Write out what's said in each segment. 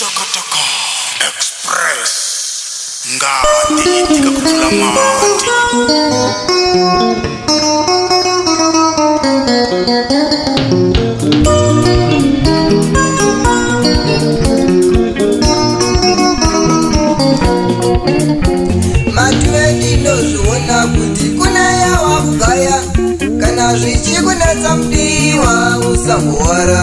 Xitakataka Express ngati tikakutula mati. Madhuve ndinozviona kuti kuna yawa kugaya kana zvichikunetsa mudiwa usambowara.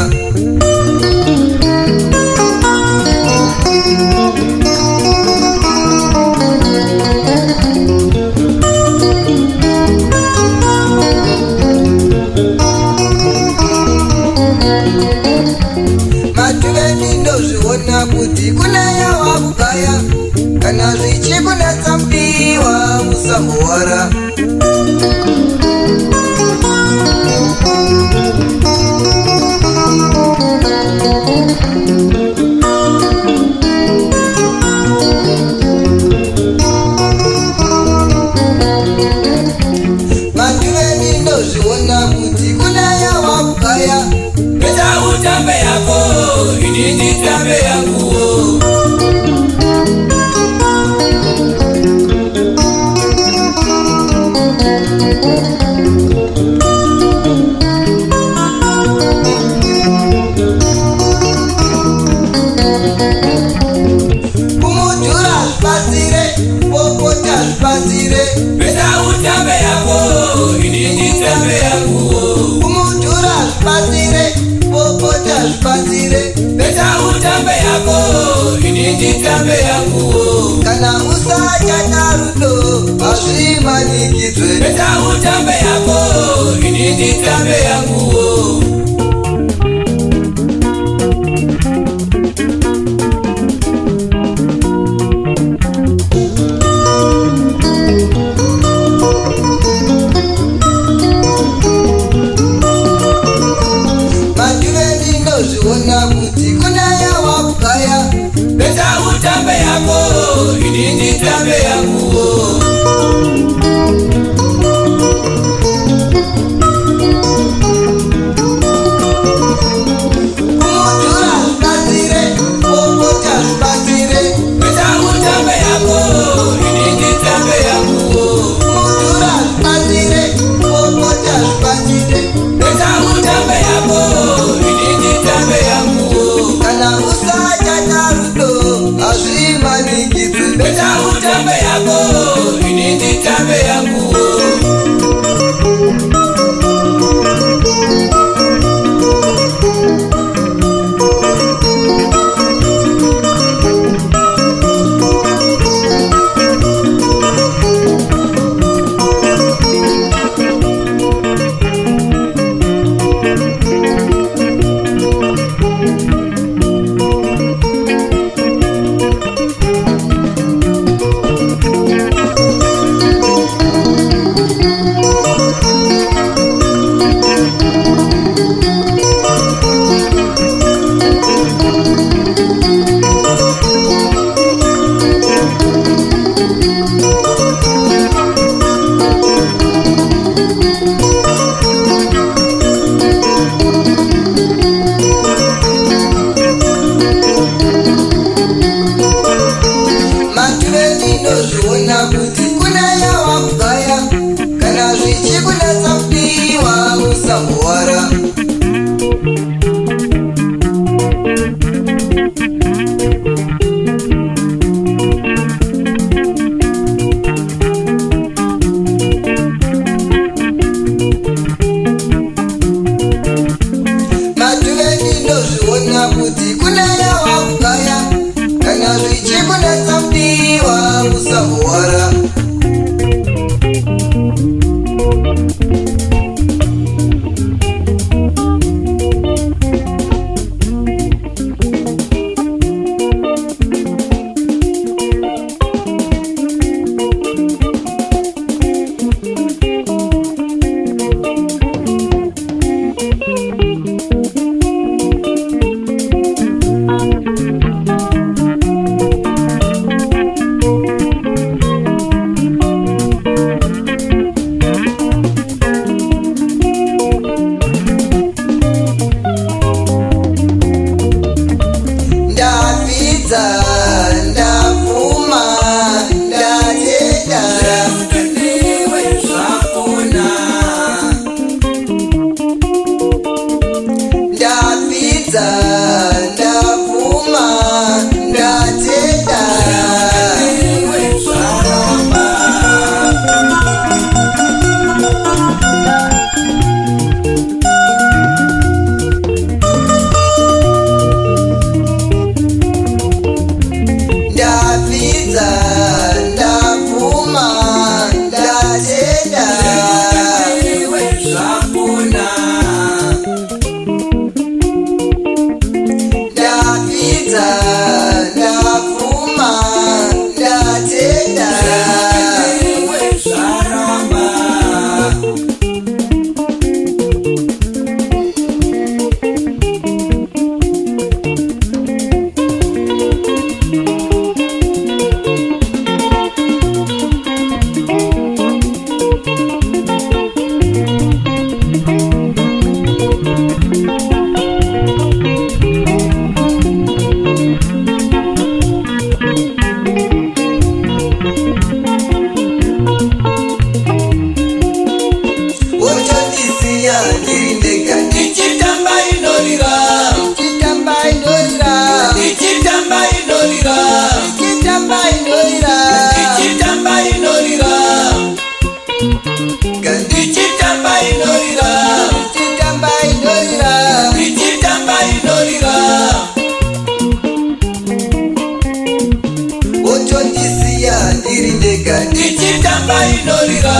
Madhuve ndinozviona kuti kuna yawa kugaya kana zvichikunetsa mudiwa usambowara. Madhuve ndinozviona kuti kuna yawa kugaya peta utambe yako inini tambe yangu. Peta utambe yako inini tambe yangu. Kumudura spazire popota spazire. Peta utambe yako inini tambe yangu. Kana usacha tarudo azvimanikidzwe. Peta utambe yako inini tambe yangu. Zviona kuti kuna yawa kugaya peta utambe yako inini tambe yangu. Kumudura spazire popota spazire. Peta utambe yako inini tambe yangu. Kumudura spazire popota spazire. Peta utambe yako tambe yangu. Kana usacha tarudo azvimanikidzwe. Peta utambe yako inini tambe yangu. Ndinozviona kuti kuna yawa kugaya kana zvichikunetsa mudiwa usambowara. Madhuve ndinozviona kuti kuna yawa kugaya kana zvichikunetsa mudiwa usambowara. inoramba inorira